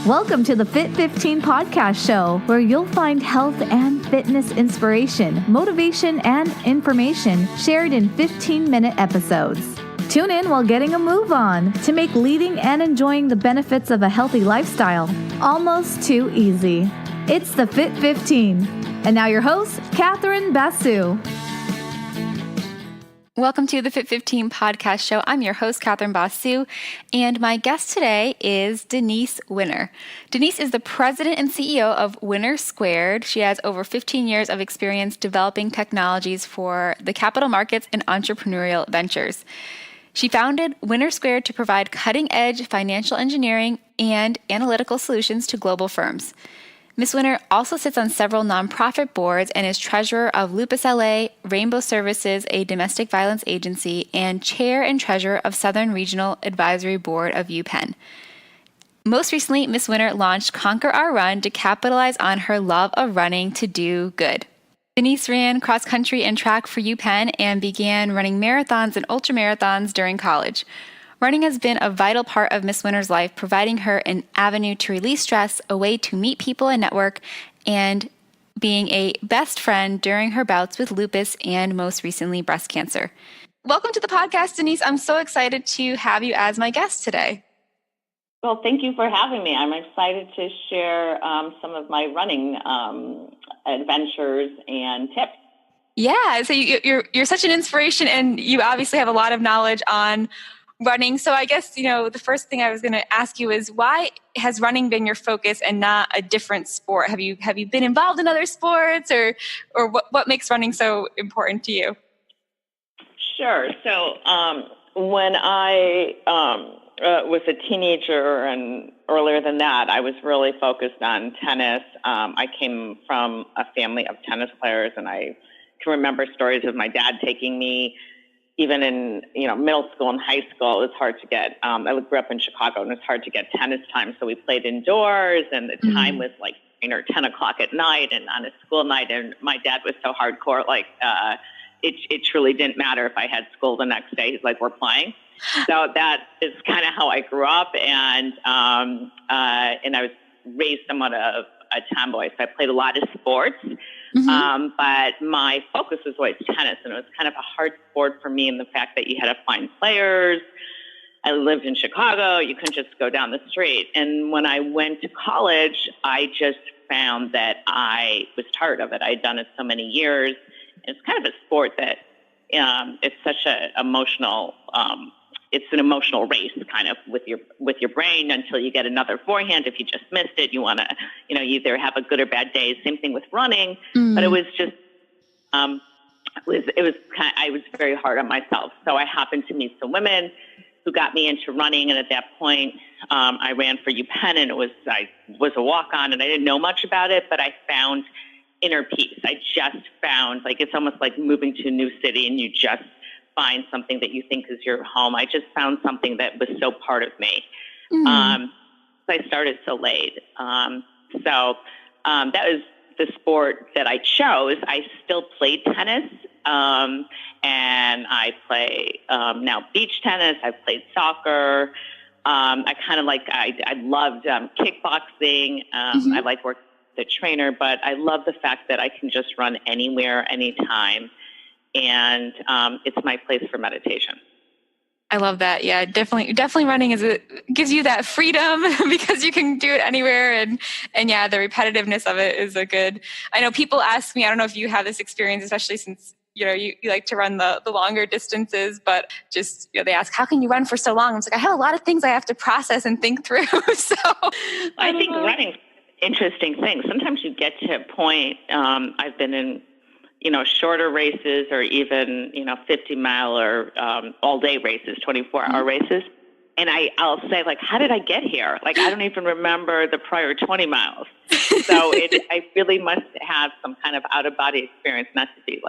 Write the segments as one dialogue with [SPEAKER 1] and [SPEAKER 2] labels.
[SPEAKER 1] Welcome to the Fit 15 podcast show, where you'll find health and fitness inspiration, motivation, and information shared in 15-minute episodes. Tune in while getting a move on to make leading and enjoying the benefits of a healthy lifestyle almost too easy. It's the Fit 15. And now your host, Catherine Basu.
[SPEAKER 2] Welcome to the Fit 15 podcast show. I'm your host, Catherine Basu, and my guest today is Denise Winner. Denise is the president and CEO of Winner Squared. She has over 15 years of experience developing technologies for the capital markets and entrepreneurial ventures. She founded Winner Squared to provide cutting-edge financial engineering and analytical solutions to global firms. Ms. Winner also sits on several nonprofit boards and is treasurer of Lupus LA, Rainbow Services, a domestic violence agency, and chair and treasurer of Southern Regional Advisory Board of UPenn. Most recently, Ms. Winner launched Conquer Our Run to capitalize on her love of running to do good. Denise ran cross country and track for UPenn and began running marathons and ultramarathons during college. Running has been a vital part of Miss Winner's life, providing her an avenue to release stress, a way to meet people and network, and being a best friend during her bouts with lupus and most recently breast cancer. Welcome to the podcast, Denise. I'm so excited to have you as my guest today.
[SPEAKER 3] Well, thank you for having me. I'm excited to share some of my running adventures and tips.
[SPEAKER 2] Yeah, so you're such an inspiration, and you obviously have a lot of knowledge on running. So I guess, the first thing I was going to ask you is, why has running been your focus and not a different sport? Have you been involved in other sports, or what makes running so important to you?
[SPEAKER 3] Sure. So when I was a teenager and earlier than that, I was really focused on tennis. I came from a family of tennis players, and I can remember stories of my dad taking me. Even in middle school and high school, it was hard to get. I grew up in Chicago, and it was hard to get tennis time. So we played indoors, and the time was like 9 or 10 o'clock at night, and on a school night. And my dad was so hardcore, it truly didn't matter if I had school the next day. He's like, "We're playing." So that is kind of how I grew up, and I was raised somewhat of a tomboy. So I played a lot of sports. But my focus was always tennis, and it was kind of a hard sport for me in the fact that you had to find players. I lived in Chicago. You couldn't just go down the street. And when I went to college, I just found that I was tired of it. I'd done it so many years. And it's kind of a sport that it's such an emotional it's an emotional race kind of with your brain until you get another forehand. If you just missed it, you want to, either have a good or bad day. Same thing with running, but it was just, I was very hard on myself. So I happened to meet some women who got me into running. And at that point, I ran for UPenn, and I was a walk-on, and I didn't know much about it, but I found inner peace. I just found, it's almost like moving to a new city, and you just find something that you think is your home. I just found something that was so part of me. So I started so late. So that was the sport that I chose. I still played tennis, and I play now beach tennis. I've played soccer. I loved kickboxing. I like working with a trainer, but I love the fact that I can just run anywhere, anytime. And it's my place for meditation.
[SPEAKER 2] I love that. Yeah, definitely running gives you that freedom because you can do it anywhere. And yeah, the repetitiveness of it is I know people ask me, I don't know if you have this experience, especially since, you like to run the longer distances, but just, they ask, how can you run for so long? It's like, I have a lot of things I have to process and think through. So
[SPEAKER 3] I think running's an interesting thing. Sometimes you get to a point, I've been in, shorter races or even, 50-mile or all-day races, 24-hour races. And I'll say, how did I get here? I don't even remember the prior 20 miles. So I really must have some kind of out-of-body experience, not to be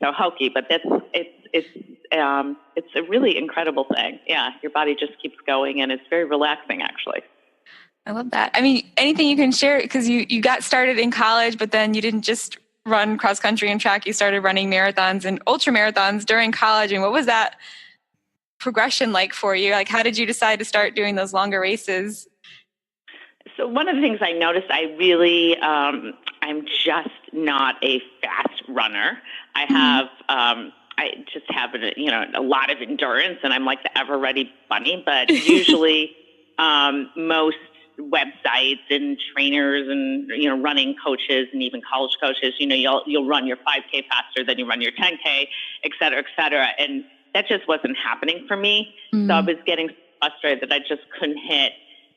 [SPEAKER 3] so hokey, but it's a really incredible thing. Yeah, your body just keeps going, and it's very relaxing, actually.
[SPEAKER 2] I love that. I mean, anything you can share, because you got started in college, but then you didn't just run cross country and track. You started running marathons and ultra marathons during college. And what was that progression like for you? How did you decide to start doing those longer races?
[SPEAKER 3] So one of the things I noticed, I really, I'm just not a fast runner. I have, I just have, a lot of endurance, and I'm like the ever-ready bunny. But usually, most websites and trainers and running coaches and even college coaches, you'll run your 5K faster than you run your 10K, et cetera, and that just wasn't happening for me. So I was getting frustrated that I just couldn't hit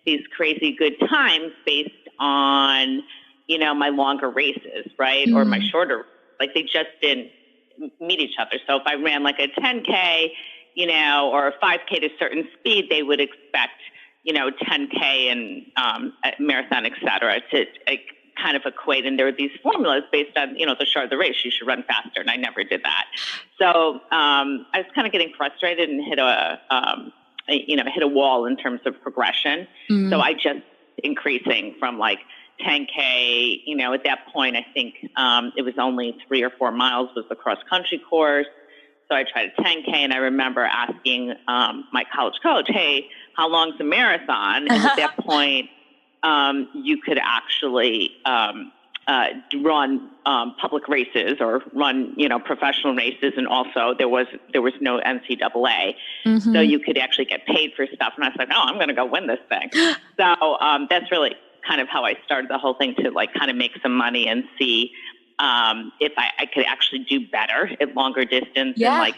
[SPEAKER 3] these crazy good times based on my longer races, right, or my shorter. Like, they just didn't meet each other. So if I ran like a 10K, or a 5K to a certain speed, they would expect 10K and a marathon, et cetera, to kind of equate. And there were these formulas based on, the shorter the race, you should run faster. And I never did that. So I was kind of getting frustrated and hit a wall in terms of progression. So I just increasing from like 10K, at that point, I think it was only 3 or 4 miles was the cross country course. So I tried a 10K, and I remember asking my college coach, hey, how long's a marathon? And at that point, you could actually run public races or run, professional races. And also there was no NCAA. So you could actually get paid for stuff. And I was like, I'm going to go win this thing. So that's really kind of how I started the whole thing, to like kind of make some money and see if I could actually do better at longer distance. And like,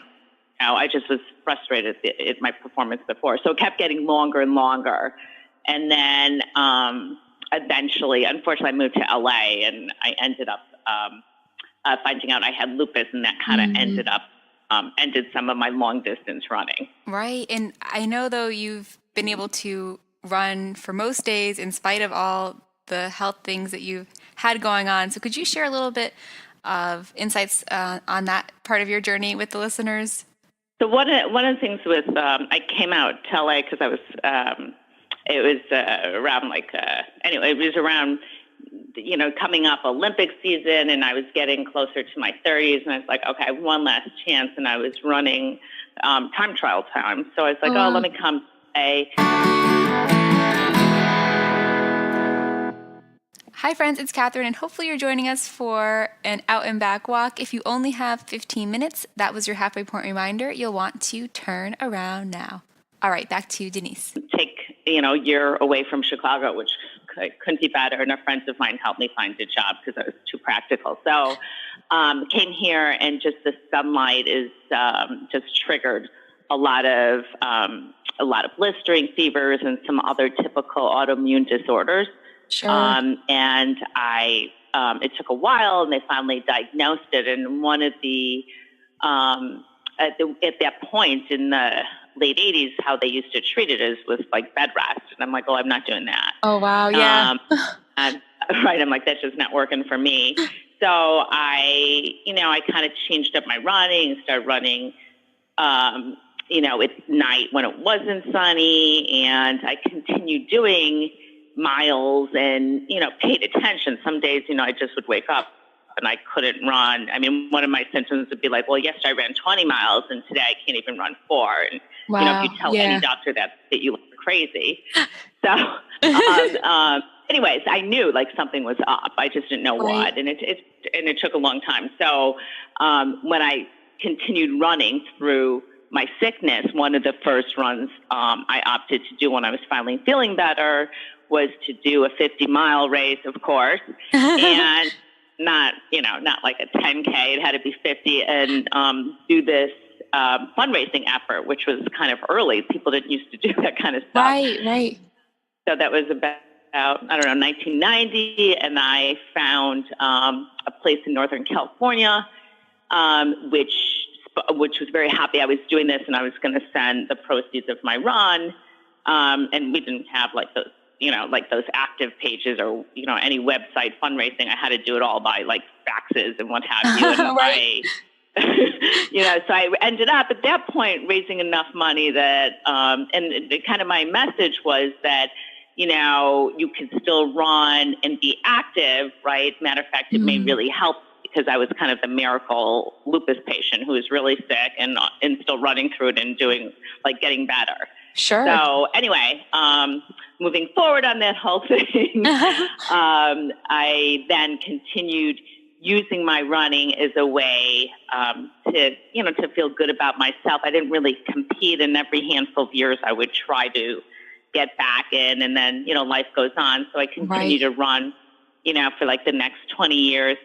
[SPEAKER 3] I just was frustrated at my performance before. So it kept getting longer and longer. And then eventually, unfortunately, I moved to LA, and I ended up finding out I had lupus, and that kind of ended some of my long distance running.
[SPEAKER 2] Right. And I know, though, you've been able to run for most days in spite of all the health things that you've had going on. So could you share a little bit of insights on that part of your journey with the listeners?
[SPEAKER 3] So one of the things was I came out to LA because I was it was around it was around coming up Olympic season, and I was getting closer to my 30s, and I was like, okay, I have one last chance, and I was running time trial time. So I was like, let me come play.
[SPEAKER 2] Hi friends, it's Catherine, and hopefully you're joining us for an out and back walk. If you only have 15 minutes, that was your halfway point reminder. You'll want to turn around now. All right, back to Denise.
[SPEAKER 3] Take, a year away from Chicago, which couldn't be better. And friends of mine helped me find a job because I was too practical. So came here, and just the sunlight is just triggered a lot of blistering fevers and some other typical autoimmune disorders.
[SPEAKER 2] Sure.
[SPEAKER 3] And it took a while, and they finally diagnosed it. And one of at that point in the late 80s, how they used to treat it is with like bed rest. And I'm like, I'm not doing that.
[SPEAKER 2] Oh, wow. Yeah.
[SPEAKER 3] Right. I'm like, that's just not working for me. So I kind of changed up my running, started running, at night when it wasn't sunny. And I continued doing miles and, paid attention. Some days, I just would wake up and I couldn't run. I mean, one of my symptoms would be like, well, yesterday I ran 20 miles and today I can't even run 4. And,
[SPEAKER 2] wow.
[SPEAKER 3] If you tell any doctor that you look crazy. So, anyways, I knew like something was up. I just didn't know what. And it took a long time. So, when I continued running through my sickness, one of the first runs I opted to do when I was finally feeling better was to do a 50-mile race, of course, and not like a 10K. It had to be 50, and do this fundraising effort, which was kind of early. People didn't used to do that kind of stuff.
[SPEAKER 2] Right.
[SPEAKER 3] So that was about, 1990, and I found a place in Northern California, which was very happy I was doing this, and I was going to send the proceeds of my run. And we didn't have like those, like those active pages or, any website fundraising. I had to do it all by like faxes and what have you. And
[SPEAKER 2] right.
[SPEAKER 3] So I ended up at that point raising enough money that, and kind of my message was that, you can still run and be active, right? Matter of fact, it may really help, because I was kind of the miracle lupus patient who was really sick and still running through it and doing, like, getting better.
[SPEAKER 2] Sure.
[SPEAKER 3] So anyway, moving forward on that whole thing, I then continued using my running as a way to feel good about myself. I didn't really compete, and every handful of years I would try to get back in, and then life goes on. So I continue to run, for like the next 20 years.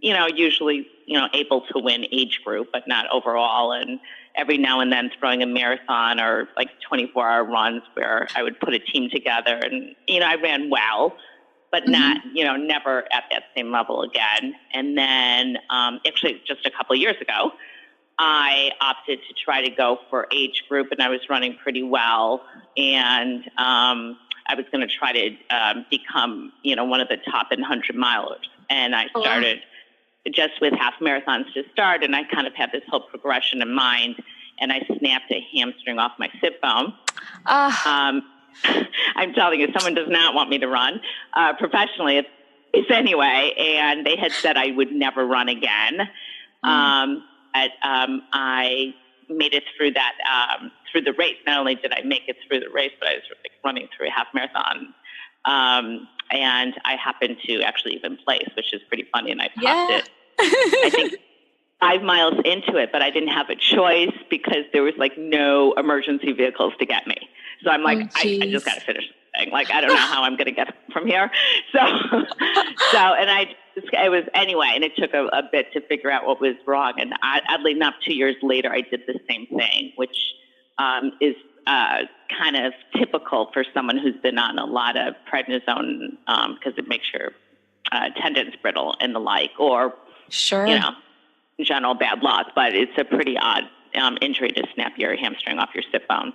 [SPEAKER 3] Usually able to win age group, but not overall. And every now and then throwing a marathon or like 24-hour runs where I would put a team together, and I ran well, but not, never at that same level again. And then actually just a couple of years ago, I opted to try to go for age group, and I was running pretty well. And I was going to try to become, one of the top 100 milers. And I started just with half marathons to start, and I kind of had this whole progression in mind, and I snapped a hamstring off my sit bone. I'm telling you, someone does not want me to run professionally. It's anyway, and they had said I would never run again. But I made it through that through the race. Not only did I make it through the race, but I was running through a half marathon. And I happened to actually even place, which is pretty funny. And I popped it, I think, 5 miles into it, but I didn't have a choice because there was like no emergency vehicles to get me. So I'm like, I just got to finish the thing. Like, I don't know how I'm going to get from here. And it was anyway, and it took a bit to figure out what was wrong. And oddly enough, 2 years later, I did the same thing, which is kind of typical for someone who's been on a lot of prednisone because it makes your tendons brittle and the like, or, in general, bad luck. But it's a pretty odd injury to snap your hamstring off your sit bone.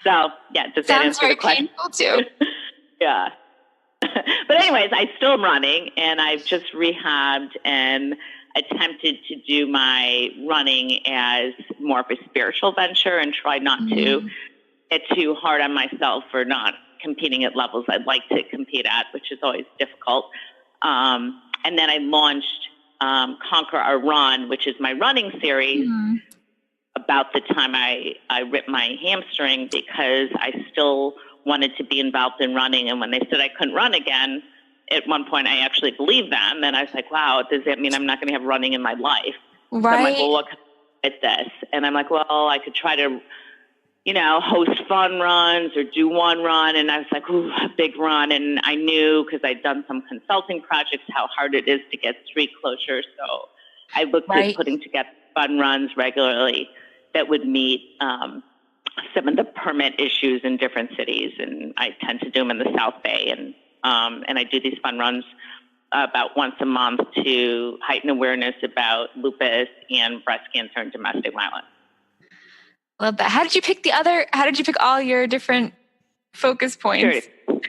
[SPEAKER 3] So, yeah, does that answer the question?
[SPEAKER 2] Sounds very painful, too.
[SPEAKER 3] Yeah. But anyways, I still am running, and I've just rehabbed and attempted to do my running as more of a spiritual venture and try not to get too hard on myself for not competing at levels I'd like to compete at, which is always difficult. And then I launched Conquer Our Run, which is my running series, about the time I ripped my hamstring, because I still wanted to be involved in running. And when they said I couldn't run again, at one point I actually believed them. And I was like, wow, does that mean I'm not going to have running in my life?
[SPEAKER 2] Right.
[SPEAKER 3] So I'm like, well, what can I do with this? And I'm like, well, I could try to, host fun runs or do one run. And I was like, ooh, a big run. And I knew, because I'd done some consulting projects, how hard it is to get street closure. So I looked at putting together fun runs regularly that would meet some of the permit issues in different cities. And I tend to do them in the South Bay. And I do these fun runs about once a month to heighten awareness about lupus and breast cancer and domestic violence.
[SPEAKER 2] Love that. How did you pick all your different focus points?
[SPEAKER 3] Sure.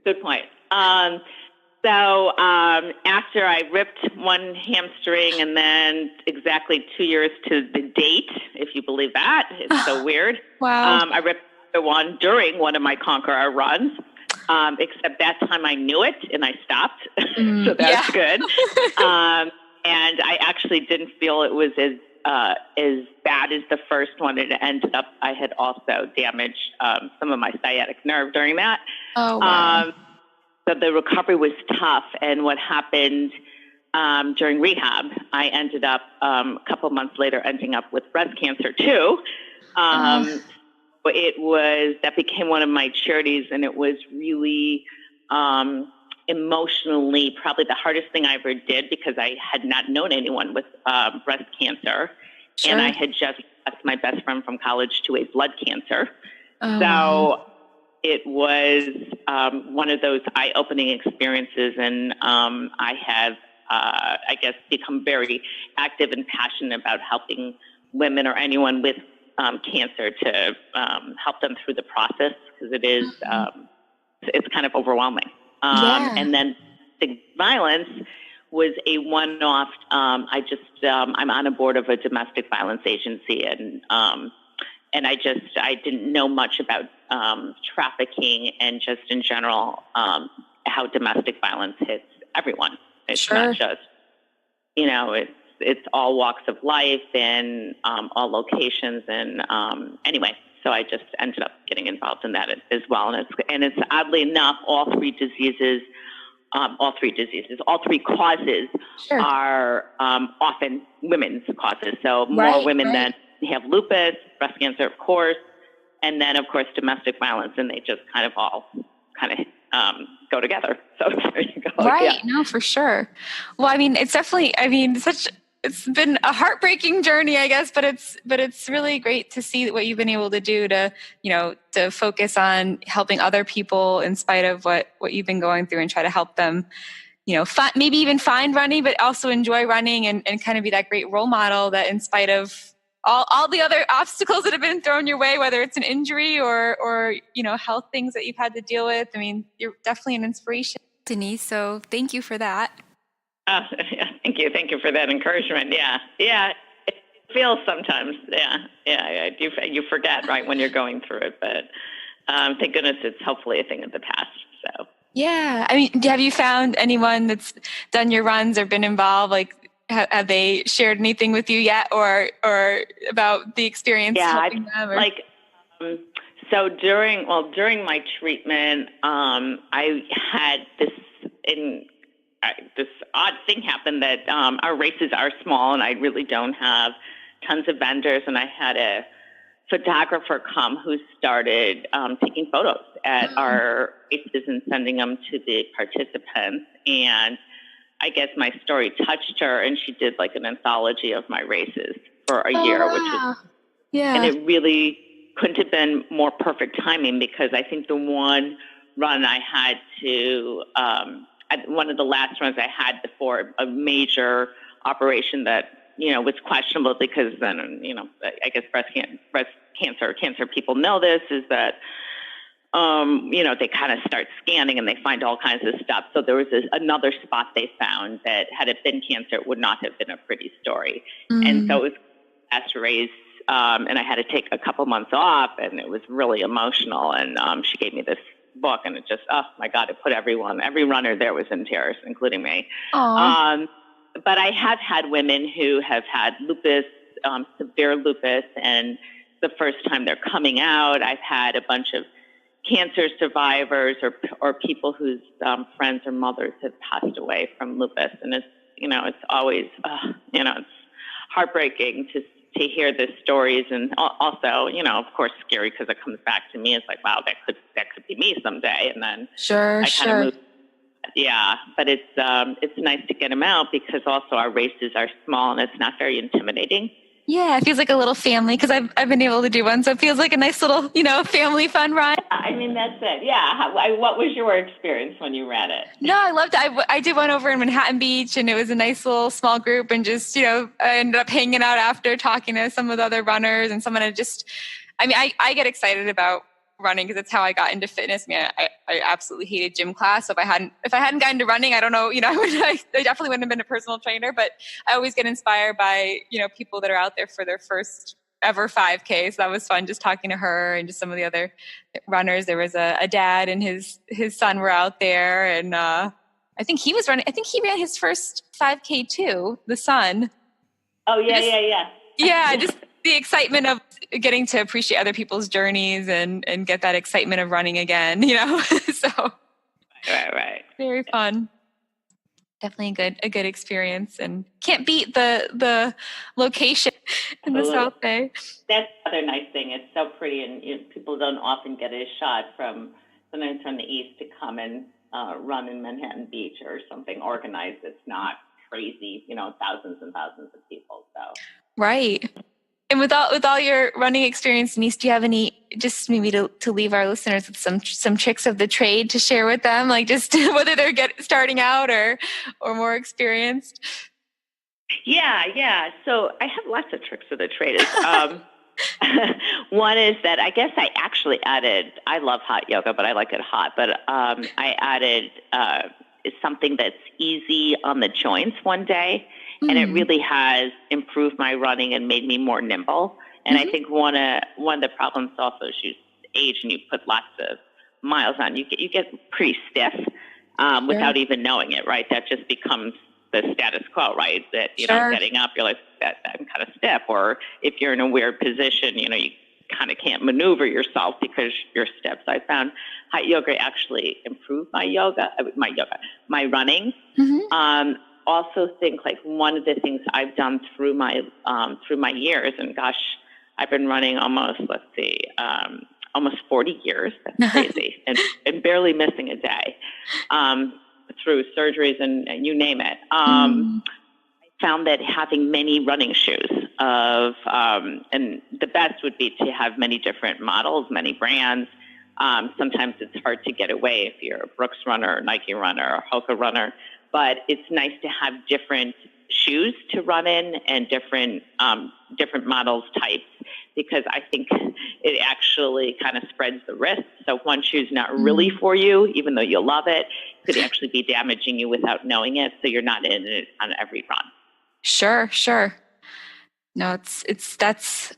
[SPEAKER 3] Good point. So after I ripped one hamstring, and then exactly 2 years to the date, if you believe that, it's so weird.
[SPEAKER 2] Wow. I
[SPEAKER 3] ripped one during one of my Conquer Our runs, except that time I knew it and I stopped. So that's good. And I actually didn't feel it was as bad as the first one. It ended up, I had also damaged some of my sciatic nerve during that.
[SPEAKER 2] Oh, wow.
[SPEAKER 3] So the recovery was tough. And what happened during rehab, I ended up a couple months later ending up with breast cancer too. That became one of my charities, and it was really emotionally probably the hardest thing I ever did, because I had not known anyone with breast cancer. Sure. And I had just lost my best friend from college to a blood cancer. So it was one of those eye-opening experiences, and I have, I guess, become very active and passionate about helping women or anyone with cancer to help them through the process, because it is, it's kind of overwhelming. And then the violence was a one-off. I'm on a board of a domestic violence agency, and I didn't know much about trafficking and just in general how domestic violence hits everyone. It's not just, it's all walks of life and all locations. And anyway, So I just ended up getting involved in that as well. And it's oddly enough, all three causes
[SPEAKER 2] Sure.
[SPEAKER 3] are often women's causes. So more
[SPEAKER 2] Right,
[SPEAKER 3] women
[SPEAKER 2] right.
[SPEAKER 3] that have lupus, breast cancer, of course, and then, of course, domestic violence, and they just kind of all go together. So there you go.
[SPEAKER 2] Right.
[SPEAKER 3] Yeah.
[SPEAKER 2] No, for sure. Well, I mean, it's definitely, I mean, it's been a heartbreaking journey, I guess, but it's really great to see what you've been able to do to, to focus on helping other people in spite of what you've been going through and try to help them, maybe even find running, but also enjoy running and kind of be that great role model that in spite of all the other obstacles that have been thrown your way, whether it's an injury or health things that you've had to deal with. I mean, you're definitely an inspiration, Denise. So thank you for that.
[SPEAKER 3] Yeah, thank you. Thank you for that encouragement. Yeah. It feels sometimes. Yeah. You forget right when you're going through it, but thank goodness it's hopefully a thing of the past. So.
[SPEAKER 2] Yeah. I mean, have you found anyone that's done your runs or been involved? Like, have they shared anything with you yet, or about the experience helping them? Or?
[SPEAKER 3] So during my treatment, I had this odd thing happen that our races are small, and I really don't have tons of vendors, and I had a photographer come who started taking photos at our races and sending them to the participants. And I guess my story touched her, and she did like an anthology of my races for a year,
[SPEAKER 2] wow.
[SPEAKER 3] which was,
[SPEAKER 2] yeah.
[SPEAKER 3] And it really couldn't have been more perfect timing, because I think the one run I had to, one of the last runs I had before a major operation that, was questionable, because then, I guess breast cancer people know this, is that, they kind of start scanning and they find all kinds of stuff. So there was another spot they found that had it been cancer, it would not have been a pretty story. And so it was last race, and I had to take a couple months off, and it was really emotional. And she gave me this book, and it just, oh my God, it put every runner there was in tears, including me. But I have had women who have had lupus, severe lupus, and the first time they're coming out. I've had a bunch of cancer survivors or people whose friends or mothers have passed away from lupus, and it's always it's heartbreaking to hear the stories, and also of course scary, because it comes back to me. It's like, wow, that could be me someday, and then I kind of move. Yeah, but it's nice to get them out, because also our races are small and it's not very intimidating.
[SPEAKER 2] Yeah, it feels like a little family, because I've been able to do one, so it feels like a nice little family fun run.
[SPEAKER 3] I mean, that's it. Yeah. What was your experience when you ran it?
[SPEAKER 2] No, I loved it. I did one over in Manhattan Beach, and it was a nice little small group, and just I ended up hanging out after, talking to some of the other runners, and someone had just. I mean, I get excited about running because it's how I got into fitness. I mean, I absolutely hated gym class. So if I hadn't gotten into running, I don't know, I definitely wouldn't have been a personal trainer, but I always get inspired by, people that are out there for their first ever 5K. So that was fun, just talking to her and just some of the other runners. There was a dad and his son were out there, and I think he was running. I think he ran his first 5K too, the son.
[SPEAKER 3] Oh yeah.
[SPEAKER 2] Yeah, just the excitement of getting to appreciate other people's journeys and get that excitement of running again, so
[SPEAKER 3] right.
[SPEAKER 2] Very fun. Definitely a good experience, and can't beat the location in the South Bay.
[SPEAKER 3] That's the other nice thing. It's so pretty, and people don't often get a shot sometimes from the east to come and run in Manhattan Beach or something organized. It's not crazy, thousands and thousands of people. So
[SPEAKER 2] right. And with all your running experience, Denise, do you have any, just maybe to leave our listeners with some tricks of the trade to share with them, like just whether they're starting out or more experienced?
[SPEAKER 3] Yeah. So I have lots of tricks of the trade. One is that I guess I actually added, I love hot yoga, but I like it hot. But I added something that's easy on the joints one day. And it really has improved my running and made me more nimble. And I think one of the problems also is you age and you put lots of miles on. You get pretty stiff without even knowing it, right? That just becomes the status quo, right? That getting up, you're like, I'm kind of stiff. Or if you're in a weird position, you kind of can't maneuver yourself because you're stiff. So I found hot yoga actually improved my running. Also think like one of the things I've done through my years, and gosh, I've been running almost 40 years. That's crazy, and barely missing a day, through surgeries and you name it. I found that having many running shoes and the best would be to have many different models, many brands. Sometimes it's hard to get away if you're a Brooks runner, or Nike runner, or Hoka runner, but it's nice to have different shoes to run in and different models, types, because I think it actually kind of spreads the risk. So if one shoe's not really for you, even though you love it, could actually be damaging you without knowing it. So you're not in it on every run.
[SPEAKER 2] Sure. No,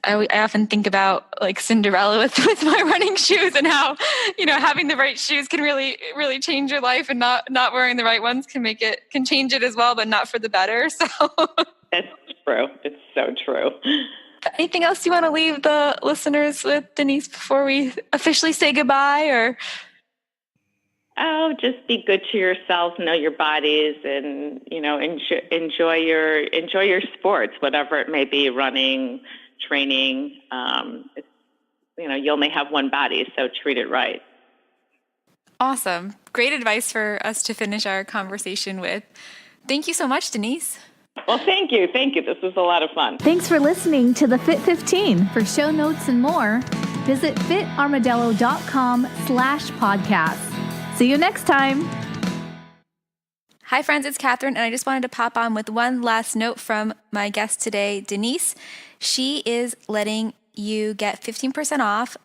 [SPEAKER 2] I often think about like Cinderella with my running shoes and how, having the right shoes can really, really change your life, and not wearing the right ones can change it as well, but not for the better. So
[SPEAKER 3] that's true. It's so true.
[SPEAKER 2] Anything else you want to leave the listeners with, Denise, before we officially say goodbye? Or
[SPEAKER 3] just be good to yourself, know your bodies, and enjoy your sports, whatever it may be, running, training. You only have one body, so treat it right.
[SPEAKER 2] Awesome. Great advice for us to finish our conversation with. Thank you so much, Denise.
[SPEAKER 3] Well, thank you. This was a lot of fun.
[SPEAKER 1] Thanks for listening to the Fit 15. For show notes and more, visit fitarmadillo.com/podcast. See you next time.
[SPEAKER 2] Hi, friends. It's Catherine, and I just wanted to pop on with one last note from my guest today, Denise. She is letting you get 15% off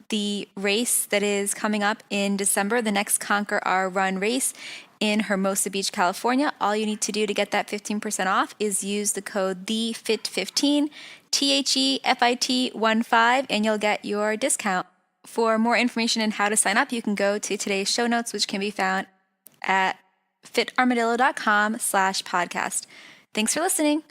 [SPEAKER 2] the race that is coming up in December, the next Conquer Our Run race in Hermosa Beach, California. All you need to do to get that 15% off is use the code THEFIT15, THEFIT15, and you'll get your discount. For more information on how to sign up, you can go to today's show notes, which can be found at fitarmadillo.com/podcast. Thanks for listening.